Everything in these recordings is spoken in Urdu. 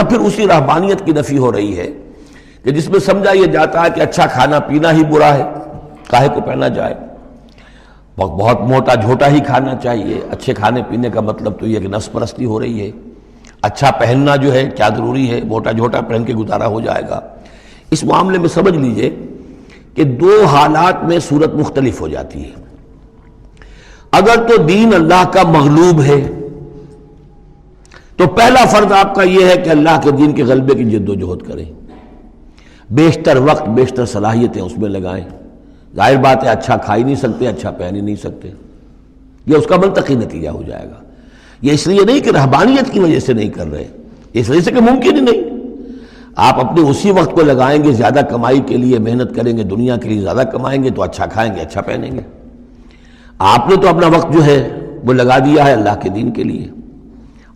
پھر اسی رہبانیت کی نفی ہو رہی ہے کہ جس میں سمجھا یہ جاتا ہے کہ اچھا کھانا پینا ہی برا ہے، کاہے کو پہنا جائے، بہت موٹا جھوٹا ہی کھانا چاہیے۔ اچھے کھانے پینے کا مطلب تو یہ کہ نفس پرستی ہو رہی ہے۔ اچھا پہننا جو ہے کیا ضروری ہے، موٹا جھوٹا پہن کے گزارا ہو جائے گا۔ اس معاملے میں سمجھ لیجئے کہ دو حالات میں صورت مختلف ہو جاتی ہے۔ اگر تو دین اللہ کا مغلوب ہے تو پہلا فرض آپ کا یہ ہے کہ اللہ کے دین کے غلبے کی جد و جہد کریں، بیشتر وقت بیشتر صلاحیتیں اس میں لگائیں۔ ظاہر بات ہے اچھا کھا ہی نہیں سکتے، اچھا پہن ہی نہیں سکتے، یہ اس کا منطقی نتیجہ ہو جائے گا۔ یہ اس لیے نہیں کہ رہبانیت کی وجہ سے نہیں کر رہے، اس وجہ سے کہ ممکن ہی نہیں۔ آپ اپنے اسی وقت کو لگائیں گے زیادہ کمائی کے لیے، محنت کریں گے دنیا کے لیے، زیادہ کمائیں گے تو اچھا کھائیں گے، اچھا پہنیں گے۔ آپ نے تو اپنا وقت جو ہے وہ لگا دیا ہے اللہ کے دین کے لیے،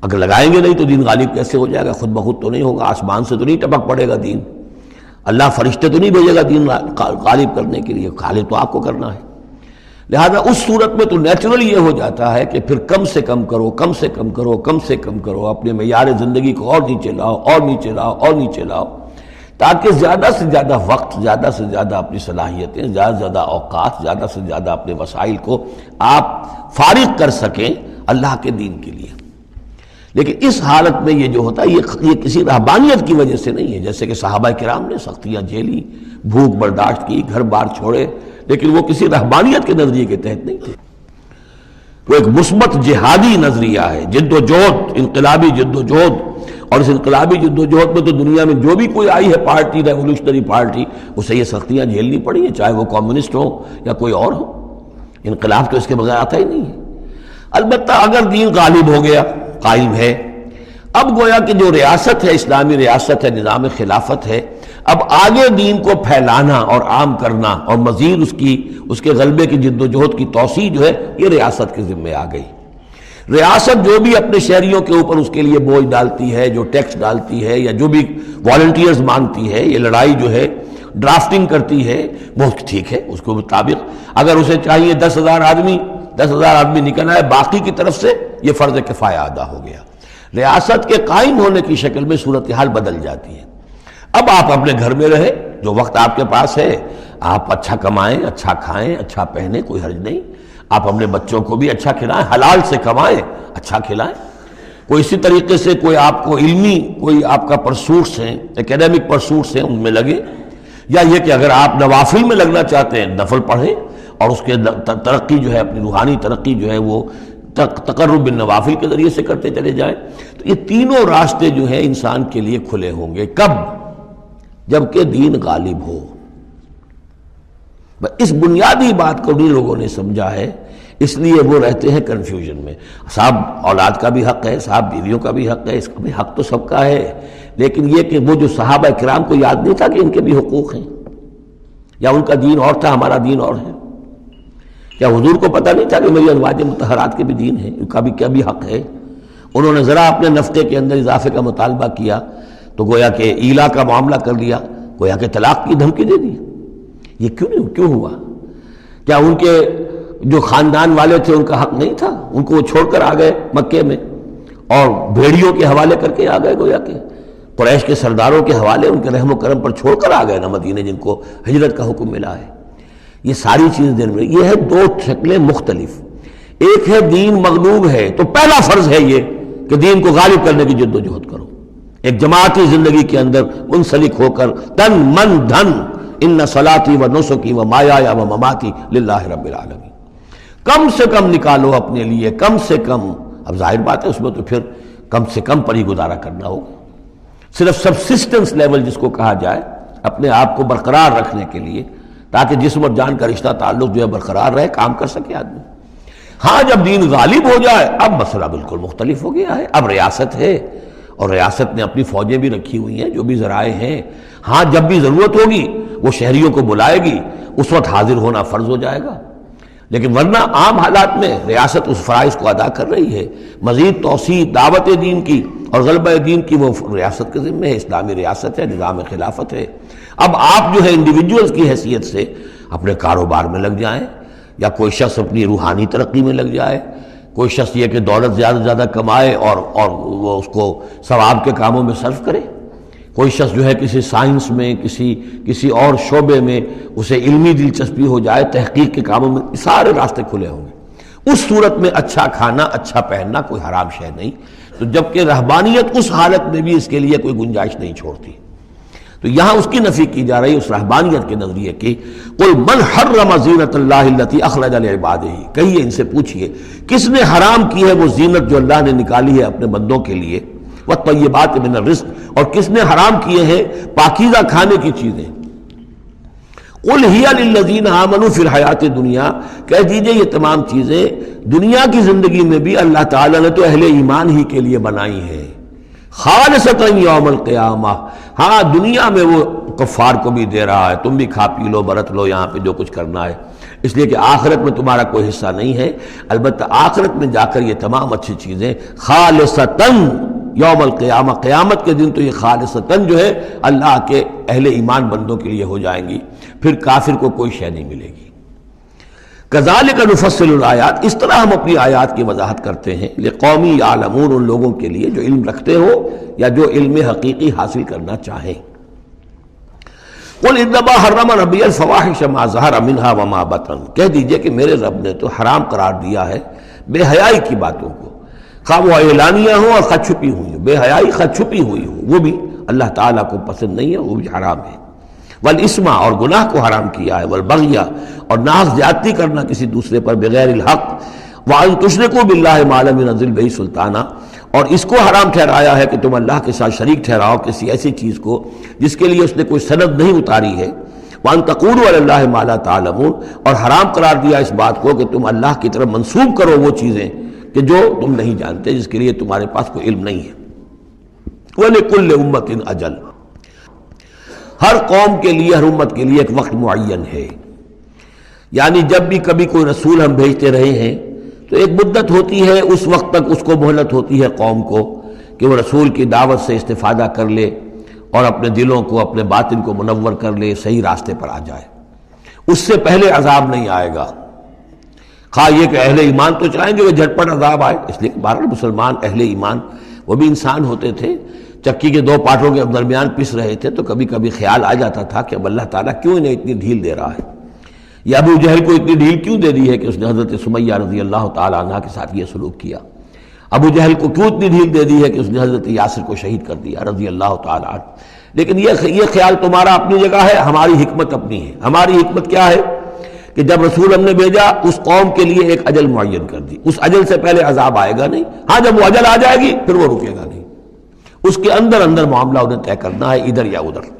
اگر لگائیں گے نہیں تو دین غالب کیسے ہو جائے گا؟ خود بخود تو نہیں ہوگا، آسمان سے تو نہیں ٹپک پڑے گا دین، اللہ فرشتے تو نہیں بھیجے گا دین غالب کرنے کے لیے، غالب تو آپ کو کرنا ہے۔ لہذا اس صورت میں تو نیچرل یہ ہو جاتا ہے کہ پھر کم سے کم کرو، کم سے کم کرو، کم سے کم کرو، اپنے معیار زندگی کو اور نیچے لاؤ، اور نیچے لاؤ، اور نیچے لاؤ، تاکہ زیادہ سے زیادہ وقت، زیادہ سے زیادہ اپنی صلاحیتیں، زیادہ سے زیادہ اوقات، زیادہ سے زیادہ اپنے وسائل کو آپ فارغ کر سکیں اللہ کے دین کے لیے۔ لیکن اس حالت میں یہ جو ہوتا ہے یہ کسی رہبانیت کی وجہ سے نہیں ہے، جیسے کہ صحابہ کرام نے سختیاں جھیلی، بھوک برداشت کی، گھر بار چھوڑے، لیکن وہ کسی رہبانیت کے نظریے کے تحت نہیں تھے۔ وہ ایک مثبت جہادی نظریہ ہے، جد و جہد، انقلابی جد و جہد، اور اس انقلابی جد و جہد میں تو دنیا میں جو بھی کوئی آئی ہے پارٹی، ریولوشنری پارٹی، اسے یہ سختیاں جھیلنی پڑی ہیں، چاہے وہ کمیونسٹ ہو یا کوئی اور ہو۔ انقلاب تو اس کے بغیر آتا ہی نہیں ہے۔ البتہ اگر دین غالب ہو گیا، قائم ہے، اب گویا کہ جو ریاست ہے، اسلامی ریاست ہے، نظام خلافت ہے، اب آگے دین کو پھیلانا اور عام کرنا اور مزید اس کے غلبے کی جد و جہد کی توسیع جو ہے یہ ریاست کے ذمے آ گئی۔ ریاست جو بھی اپنے شہریوں کے اوپر اس کے لیے بوجھ ڈالتی ہے، جو ٹیکس ڈالتی ہے، یا جو بھی والنٹیئرز مانگتی ہے، یہ لڑائی جو ہے ڈرافٹنگ کرتی ہے، وہ ٹھیک ہے، اس کے مطابق اگر اسے چاہیے 10,000 آدمی نکل آئے، باقی کی طرف سے یہ فرض کفایہ ادا ہو گیا۔ ریاست کے قائم ہونے کی شکل میں صورتحال بدل جاتی ہے۔ اب آپ اپنے گھر میں رہے، جو وقت آپ کے پاس ہے آپ اچھا کمائیں، اچھا کھائیں، اچھا پہنیں، کوئی حرج نہیں۔ آپ اپنے بچوں کو بھی اچھا کھلائیں، حلال سے کمائیں، اچھا کھلائیں۔ کوئی اسی طریقے سے کوئی آپ کو علمی کوئی آپ کا پرسوٹس ہیں، ایکیڈیمک پرسوٹس ہیں، ان میں لگے، یا یہ کہ اگر آپ نوافل میں لگنا چاہتے ہیں نفل پڑھیں، اور اس کے ترقی جو ہے، اپنی روحانی ترقی جو ہے وہ تقرب بالنوافل کے ذریعے سے کرتے چلے جائیں۔ تو یہ تینوں راستے جو ہیں انسان کے لیے کھلے ہوں گے۔ کب؟ جبکہ دین غالب ہو۔ اس بنیادی بات کو بھی لوگوں نے سمجھا ہے، اس لیے وہ رہتے ہیں کنفیوژن میں۔ صاحب اولاد کا بھی حق ہے، صاحب بیویوں کا بھی حق ہے، اس کا بھی حق تو سب کا ہے، لیکن یہ کہ وہ جو صحابہ کرام کو یاد نہیں تھا کہ ان کے بھی حقوق ہیں، یا ان کا دین اور تھا، ہمارا دین اور ہے؟ کیا حضور کو پتہ نہیں تھا کہ میری ازواج مطہرات کے بھی دین ہے، ان کا بھی کیا بھی حق ہے؟ انہوں نے ذرا اپنے نفقے کے اندر اضافے کا مطالبہ کیا تو گویا کہ ایلا کا معاملہ کر لیا، گویا کہ طلاق کی دھمکی دے دی۔ یہ کیوں ہوا؟ کیا ان کے جو خاندان والے تھے ان کا حق نہیں تھا؟ ان کو وہ چھوڑ کر آ گئے مکے میں، اور بھیڑیوں کے حوالے کر کے آ گئے، گویا کہ قریش کے سرداروں کے حوالے ان کے رحم و کرم پر چھوڑ کر آ گئے نا مدینے، جن کو ہجرت کا حکم ملا ہے۔ یہ ساری چیزیں دین میں، یہ ہے دو شکلیں مختلف۔ ایک ہے دین مغلوب ہے تو پہلا فرض ہے یہ کہ دین کو غالب کرنے کی جد و جہد کرو، ایک جماعتی زندگی کے اندر منسلک ہو کر تن من دھن، ان صلاتی و نسکی و مایایا و مماتی للہ رب العالمین، کم سے کم نکالو اپنے لیے، کم سے کم۔ اب ظاہر بات ہے اس میں تو پھر کم سے کم پر ہی گزارا کرنا ہوگا، صرف سبسسٹنس لیول جس کو کہا جائے، اپنے آپ کو برقرار رکھنے کے لیے، تاکہ جسم اور جان کا رشتہ تعلق جو ہے برقرار رہے، کام کر سکے آدمی۔ ہاں جب دین غالب ہو جائے اب مسئلہ بالکل مختلف ہو گیا ہے، اب ریاست ہے، اور ریاست نے اپنی فوجیں بھی رکھی ہوئی ہیں، جو بھی ذرائع ہیں۔ ہاں جب بھی ضرورت ہوگی وہ شہریوں کو بلائے گی، اس وقت حاضر ہونا فرض ہو جائے گا، لیکن ورنہ عام حالات میں ریاست اس فرائض کو ادا کر رہی ہے۔ مزید توسیع دعوت دین کی اور غلبہ دین کی وہ ریاست کے ذمہ ہے، اسلامی ریاست ہے، نظام خلافت ہے۔ اب آپ جو ہے انڈیویجولز کی حیثیت سے اپنے کاروبار میں لگ جائیں، یا کوئی شخص اپنی روحانی ترقی میں لگ جائے، کوئی شخص یہ کہ دولت زیادہ سے زیادہ کمائے اور وہ اس کو ثواب کے کاموں میں صرف کرے، کوئی شخص جو ہے کسی سائنس میں کسی اور شعبے میں اسے علمی دلچسپی ہو جائے، تحقیق کے کاموں میں، سارے راستے کھلے ہوں گے۔ اس صورت میں اچھا کھانا، اچھا پہننا کوئی حرام شے نہیں، تو جبکہ رہبانیت اس حالت میں بھی اس کے لیے کوئی گنجائش نہیں چھوڑتی، تو یہاں اس کی نفی کی جا رہی ہے اس رہبانیت کے نظریے کی۔ قل من حرم زینت اللہ التی اخرج لعبادہ، کہیے ان سے پوچھئے کس نے حرام کی ہے وہ زینت جو اللہ نے نکالی ہے اپنے بندوں کے لیے، والطیبات من الرزق، اور کس نے حرام کیے ہیں پاکیزہ کھانے کی چیزیں۔ قل ہی للذین آمنوا فی الحیات الدنیا، کہہ دیجئے یہ تمام چیزیں دنیا کی زندگی میں بھی اللہ تعالیٰ نے تو اہل ایمان ہی کے لیے بنائی ہیں، خالصۃ یوم القیامہ، ہاں دنیا میں وہ کفار کو بھی دے رہا ہے، تم بھی کھا پی لو برت لو یہاں پہ جو کچھ کرنا ہے، اس لیے کہ آخرت میں تمہارا کوئی حصہ نہیں ہے، البتہ آخرت میں جا کر یہ تمام اچھی چیزیں خالصتاً یوم القیامہ، قیامت کے دن تو یہ خالصتاً جو ہے اللہ کے اہل ایمان بندوں کے لیے ہو جائیں گی، پھر کافر کو کوئی شے نہیں ملے گی۔ کذالک نفصل الآیات، اس طرح ہم اپنی آیات کی وضاحت کرتے ہیں، لقوم یعلمون، ان لوگوں کے لیے جو علم رکھتے ہو یا جو علم حقیقی حاصل کرنا چاہیں۔ قل انما حرم ربی الفواحش ما ظہر منها وما بطن، کہہ دیجئے کہ میرے رب نے تو حرام قرار دیا ہے بے حیائی کی باتوں کو، خواہ وہ اعلانیہ ہوں اور خواہ چھپی ہوئی ہوں، بے حیائی خواہ چھپی ہوئی ہو وہ بھی اللہ تعالیٰ کو پسند نہیں ہے، وہ بھی حرام ہے۔ والاسم، اور گناہ کو حرام کیا ہے، والبغی، اور ناحق زیادتی کرنا کسی دوسرے پر بغیر الحق، وان تشرکوا باللہ ما لم ينزل بہ سلطانہ، اور اس کو حرام ٹھہرایا ہے کہ تم اللہ کے ساتھ شریک ٹھہراؤ کسی ایسی چیز کو جس کے لیے اس نے کوئی سند نہیں اتاری ہے، وان تقولوا علی اللہ ما لا تعلمون، اور حرام قرار دیا اس بات کو کہ تم اللہ کی طرف منسوب کرو وہ چیزیں کہ جو تم نہیں جانتے، جس کے لیے تمہارے پاس کوئی علم نہیں ہے۔ وَلِكُلِّ أُمَّةٍ أَجَلٌ، ہر قوم کے لیے، ہر امت کے لیے ایک وقت معین ہے، یعنی جب بھی کبھی کوئی رسول ہم بھیجتے رہے ہیں تو ایک مدت ہوتی ہے، اس وقت تک اس کو مہلت ہوتی ہے قوم کو کہ وہ رسول کی دعوت سے استفادہ کر لے اور اپنے دلوں کو، اپنے باطن کو منور کر لے، صحیح راستے پر آ جائے، اس سے پہلے عذاب نہیں آئے گا۔ خواہ یہ کہ اہل ایمان تو چاہیں گے وہ جھٹپٹ عذاب آئے، اس لیے کہ بہرحال مسلمان اہل ایمان وہ بھی انسان ہوتے تھے، چکی کے دو پاٹوں کے درمیان پس رہے تھے، تو کبھی کبھی خیال آ جاتا تھا کہ اب اللہ تعالیٰ کیوں انہیں اتنی ڈھیل دے رہا ہے، یا ابو جہل کو اتنی ڈھیل کیوں دے دی ہے کہ اس نے حضرت سمیہ رضی اللہ تعالیٰ عنہ کے ساتھ یہ سلوک کیا، ابو جہل کو کیوں اتنی ڈھیل دے دی ہے کہ اس نے حضرت یاسر کو شہید کر دیا رضی اللہ تعالیٰ عنہ۔ لیکن یہ خیال تمہارا اپنی جگہ ہے، ہماری حکمت اپنی ہے۔ ہماری حکمت کیا ہے کہ جب رسول ہم نے بھیجا اس قوم کے لیے ایک اجل معین کر دی، اس اجل سے پہلے عذاب آئے گا نہیں، ہاں جب وہ اجل آ جائے گی پھر وہ رکے گا نہیں، اس کے اندر اندر معاملہ انہیں طے کرنا ہے، ادھر یا ادھر۔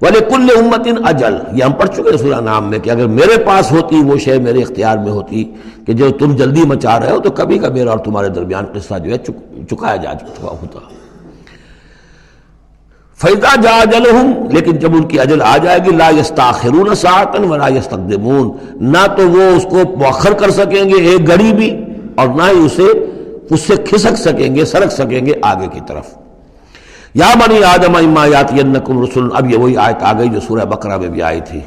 وَلِكُلِّ أُمَّةٍ أَجَلٌ، یہ ہم پڑھ چکے سورہ نام میں کہ اگر میرے پاس ہوتی وہ شے، میرے اختیار میں ہوتی کہ جو تم جلدی مچا رہے ہو، تو کبھی کا میرا اور تمہارے درمیان قصہ جو ہے چکایا جا چکا ہوتا۔ فَإِذَا جَاءَ أَجَلُهُمْ، لیکن جب ان کی اجل آ جائے گی، لَا يَسْتَأْخِرُونَ سَاعَةً وَلَا يَسْتَقْدِمُونَ، نہ تو وہ اس کو مؤخر کر سکیں گے ایک گھڑی بھی، اور نہ ہی اس سے کھسک سکیں گے، سرک سکیں گے آگے کی طرف۔ یا بنی آدم اما یاتینکم رسل، اب یہ وہی آیت آ گئی جو سورہ بقرہ میں بھی آئی تھی،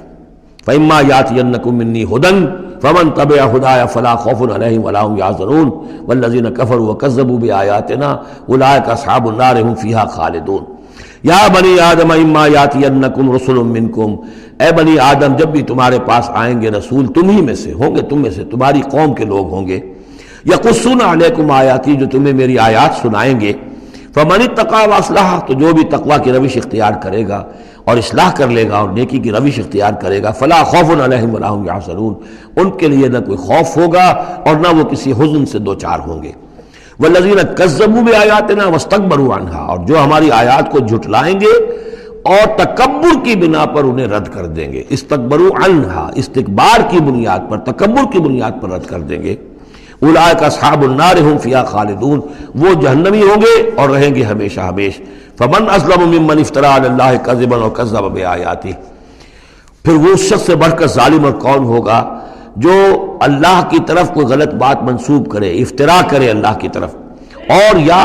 فاما یاتینکم منی ھدی فمن تبع ھدای فلا خوف علیہم ولا هم یحزنون والذین کفروا وکذبوا بآیاتنا اولئک اصحاب النار هم فیہا خالدون۔ یا بنی آدم اما یاتینکم رسل منکم، اے بنی آدم جب بھی تمہارے پاس آئیں گے رسول، تم ہی میں سے ہوں گے، تم میں سے تمہاری قوم کے لوگ ہوں گے، یقصون علیکم آیاتی، جو تمہیں میری آیات سنائیں گے، فمن اتقی واصلح، تو جو بھی تقوی کی روش اختیار کرے گا اور اصلاح کر لے گا اور نیکی کی روش اختیار کرے گا، فلا خوف علیہم ولا هم یحزنون، ان کے لیے نہ کوئی خوف ہوگا اور نہ وہ کسی حزن سے دوچار ہوں گے۔ والذین کذبوا بآیاتنا واستکبروا عنہا، اور جو ہماری آیات کو جھٹلائیں گے اور تکبر کی بنا پر انہیں رد کر دیں گے، استکبروا عنہا، استکبار کی بنیاد پر، تکبر کی بنیاد پر رد کر دیں گے، اولئک اصحاب النار هم فیہا خالدون، وہ جہنمی ہوں گے اور رہیں گے ہمیشہ ہمیش۔ فمن اظلم ممن افترى علی اللہ کذبا وکذب بآیاتہ، پھر وہ اس شخص سے بڑھ کر ظالم اور کون ہوگا جو اللہ کی طرف کوئی غلط بات منسوب کرے، افتراء کرے اللہ کی طرف، اور یا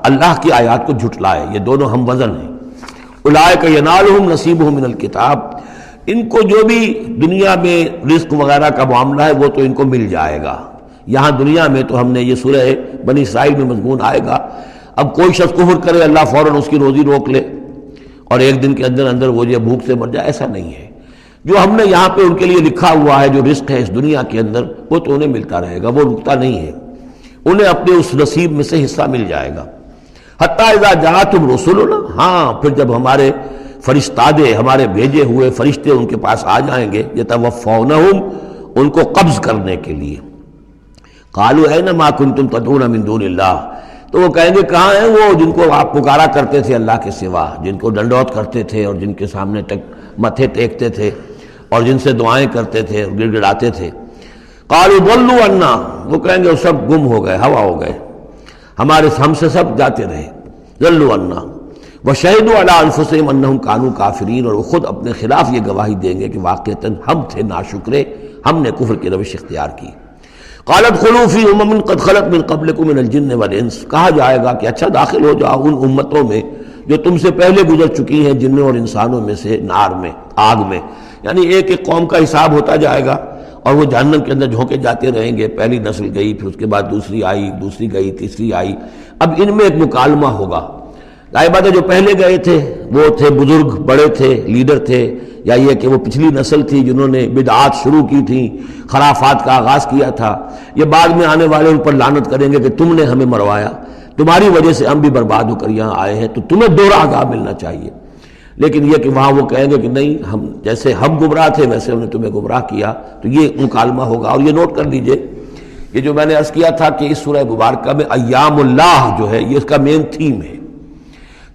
اللہ کی آیات کو جھٹلائے، یہ دونوں ہم وزن ہیں۔ اولئک ینالہم نصیبہم من الکتاب، ان کو جو بھی دنیا میں رزق وغیرہ کا معاملہ ہے وہ تو ان کو مل جائے گا، یہاں دنیا میں تو ہم نے یہ سورہ بنی اسرائیل میں مضمون آئے گا، اب کوئی شخص کفر کرے اللہ فوراً اس کی روزی روک لے اور ایک دن کے اندر اندر وہ یہ بھوک سے مر جائے، ایسا نہیں ہے۔ جو ہم نے یہاں پہ ان کے لیے لکھا ہوا ہے، جو رزق ہے اس دنیا کے اندر، وہ تو انہیں ملتا رہے گا، وہ رکتا نہیں ہے، انہیں اپنے اس نصیب میں سے حصہ مل جائے گا۔ حتیٰ اذا جاءتہم رسلنا، ہاں پھر جب ہمارے فرشتادے، ہمارے بھیجے ہوئے فرشتے ان کے پاس آ جائیں گے، یتوفونہم، ان کو قبض کرنے کے لیے، قالوا این ما کنتم تدعون من دون اللہ، تو وہ کہیں گے کہاں ہیں وہ جن کو آپ پکارا کرتے تھے اللہ کے سوا، جن کو ڈنڈوت کرتے تھے اور جن کے سامنے متھے ٹیکتے تھے اور جن سے دعائیں کرتے تھے اور گڑ گڑاتے تھے۔ قالوا ضلوا عنا، وہ کہیں گے وہ سب گم ہو گئے، ہوا ہو گئے، ہم سے سب جاتے رہے، ضلوا عنا وشہدوا علی انفسہم انہم کانوا کافرین، اور وہ خود اپنے خلاف یہ گواہی دیں گے کہ واقعتاً ہم تھے ناشکرے، ہم نے کفر کی روش اختیار کی۔ قالت خلوا فی امم قد خلت من قبلکم من الجن والانس، کہا جائے گا کہ اچھا داخل ہو جاؤ ان امتوں میں جو تم سے پہلے گزر چکی ہیں، جنوں اور انسانوں میں سے، نار میں، آگ میں، یعنی ایک ایک قوم کا حساب ہوتا جائے گا اور وہ جہنم کے اندر جھونکے جاتے رہیں گے، پہلی نسل گئی، پھر اس کے بعد دوسری آئی، دوسری گئی، تیسری آئی، اب ان میں ایک مکالمہ ہوگا۔ ظاہر بات ہے جو پہلے گئے تھے وہ تھے بزرگ، بڑے تھے، لیڈر تھے، یا یہ کہ وہ پچھلی نسل تھی جنہوں نے بدعات شروع کی تھیں، خرافات کا آغاز کیا تھا، یہ بعد میں آنے والے ان پر لعنت کریں گے کہ تم نے ہمیں مروایا، تمہاری وجہ سے ہم بھی برباد ہو کر یہاں آئے ہیں، تو تمہیں دوہرا عذاب ملنا چاہیے۔ لیکن یہ کہ وہاں وہ کہیں گے کہ نہیں، ہم جیسے ہم گمراہ تھے ویسے انہوں نے تمہیں گمراہ کیا، تو یہ مکالمہ ہوگا۔ اور یہ نوٹ کر لیجئے، یہ جو میں نے عرض کیا تھا کہ اس سورہ مبارکہ میں ایام اللہ جو ہے یہ اس کا مین تھیم ہے،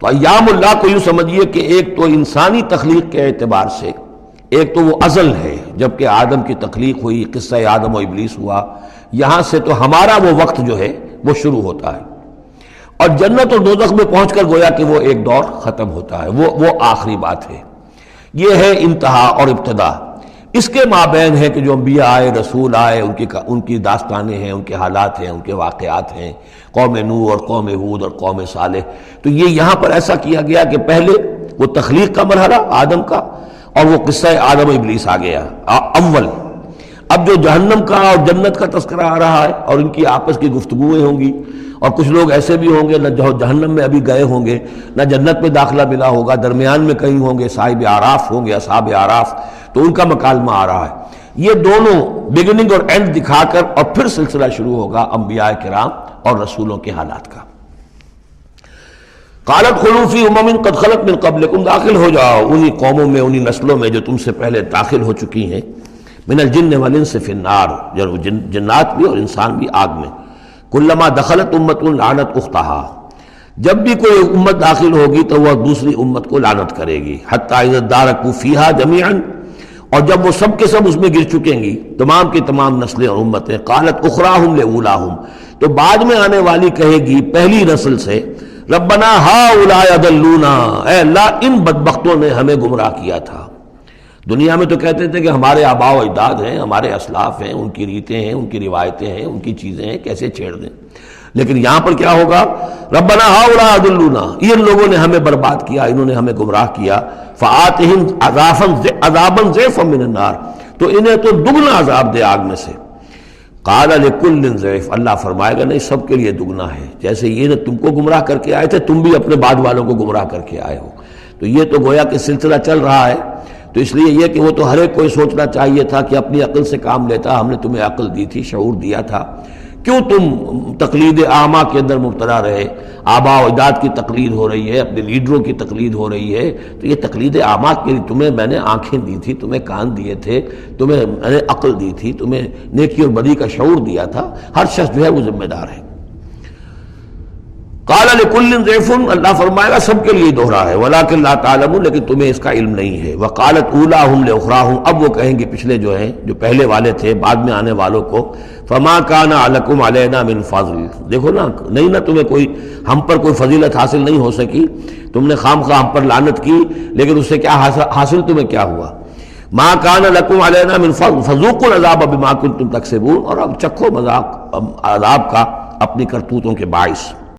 تو ایام اللہ کو یوں سمجھیے کہ ایک تو انسانی تخلیق کے اعتبار سے، ایک تو وہ ازل ہے جبکہ آدم کی تخلیق ہوئی، قصہ آدم و ابلیس ہوا، یہاں سے تو ہمارا وہ وقت جو ہے وہ شروع ہوتا ہے، اور جنت اور دوزخ میں پہنچ کر گویا کہ وہ ایک دور ختم ہوتا ہے، وہ آخری بات ہے۔ یہ ہے انتہا اور ابتدا۔ اس کے مابین ہے کہ جو انبیاء آئے، رسول آئے، ان کی داستانیں ہیں، ان کے حالات ہیں، ان کے واقعات ہیں، قوم نوح اور قوم ہود اور قوم صالح۔ تو یہ یہاں پر ایسا کیا گیا کہ پہلے وہ تخلیق کا مرحلہ آدم کا، اور وہ قصہ آدم و ابلیس آ گیا اول۔ اب جو جہنم کا اور جنت کا تذکرہ آ رہا ہے اور ان کی آپس کی گفتگویں ہوں گی، اور کچھ لوگ ایسے بھی ہوں گے نہ جو جہنم میں ابھی گئے ہوں گے، نہ جنت میں داخلہ ملا ہوگا، درمیان میں کہیں ہوں گے، صاحب اعراف ہوں گے، اصحاب اعراف، تو ان کا مکالمہ آ رہا ہے۔ یہ دونوں بگننگ اور اینڈ دکھا کر اور پھر سلسلہ شروع ہوگا انبیاء کرام اور رسولوں کے حالات کا۔ قالت خلوا فی امم قد خلت من قبلکم، داخل ہو جاؤ انہی قوموں میں، انہی نسلوں میں جو تم سے پہلے داخل ہو چکی ہیں، من الجن والانس فی النار، جنات بھی اور انسان بھی آگ میں، کلما دخلت امت لعنت اختہا، جب بھی کوئی امت داخل ہوگی تو وہ دوسری امت کو لعنت کرے گی، حتی اذا ادارکوا فیہا جمیعا، اور جب وہ سب کے سب اس میں گر چکیں گی، تمام کی تمام نسلیں اور امتیں، قالت اخراہم لاولاہم، تو بعد میں آنے والی کہے گی پہلی نسل سے، ربنا ہؤلاء اضلونا، اے اللہ ان بدبختوں نے ہمیں گمراہ کیا تھا۔ دنیا میں تو کہتے تھے کہ ہمارے آباء و اجداد ہیں، ہمارے اسلاف ہیں، ان کی ریتیں ہیں، ان کی روایتیں ہیں، ان کی چیزیں ہیں، کیسے چھیڑ دیں۔ لیکن یہاں پر کیا ہوگا، ربنا ہؤلاء اضلونا، ان لوگوں نے ہمیں برباد کیا، انہوں نے ہمیں گمراہ کیا، فآتہم عذابا ضعفا من النار، تو انہیں تو دگنا عذاب دے آگ میں سے۔ قال لکل ضعف، اللہ فرمائے گا نہیں، سب کے لیے دگنا ہے، جیسے یہ نے تم کو گمراہ کر کے آئے تھے، تم بھی اپنے بعد والوں کو گمراہ کر کے آئے ہو۔ تو یہ تو گویا کہ سلسلہ چل رہا ہے، تو اس لیے یہ کہ وہ تو ہر ایک کو سوچنا چاہیے تھا کہ اپنی عقل سے کام لیتا، ہم نے تمہیں عقل دی تھی، شعور دیا تھا، کیوں تم تقلید اعمیٰ کے اندر مبتلا رہے؟ آباء و اجداد کی تقلید ہو رہی ہے، اپنے لیڈروں کی تقلید ہو رہی ہے، تو یہ تقلید اعمیٰ کے لیے تمہیں میں نے آنکھیں دی تھی، تمہیں کان دیے تھے، تمہیں میں نے عقل دی تھی، تمہیں نیکی اور بدی کا شعور دیا تھا، ہر شخص جو ہے وہ ذمہ دار ہے۔ قال لکل ضعف، اللہ فرمائے گا سب کے لیے دوہرا ہے، ولکن لا تعلمون، لیکن تمہیں اس کا علم نہیں ہے۔ وقالت اولاہم لاخراہم، اب وہ کہیں گے پچھلے جو ہیں، جو پہلے والے تھے، بعد میں آنے والوں کو، فما کان علیکم علینا من فضل، دیکھو نا، نہیں نا تمہیں کوئی، ہم پر کوئی فضیلت حاصل نہیں ہو سکی، تم نے خام خواہ ہم پر لعنت کی، لیکن اس سے کیا حاصل تمہیں کیا ہوا؟ ما کان لکم علینا من فضل فذوقوا العذاب بما کنتم تکسبون، اور اب چکھو مذاق عذاب کا اپنی کرتوتوں کے باعث۔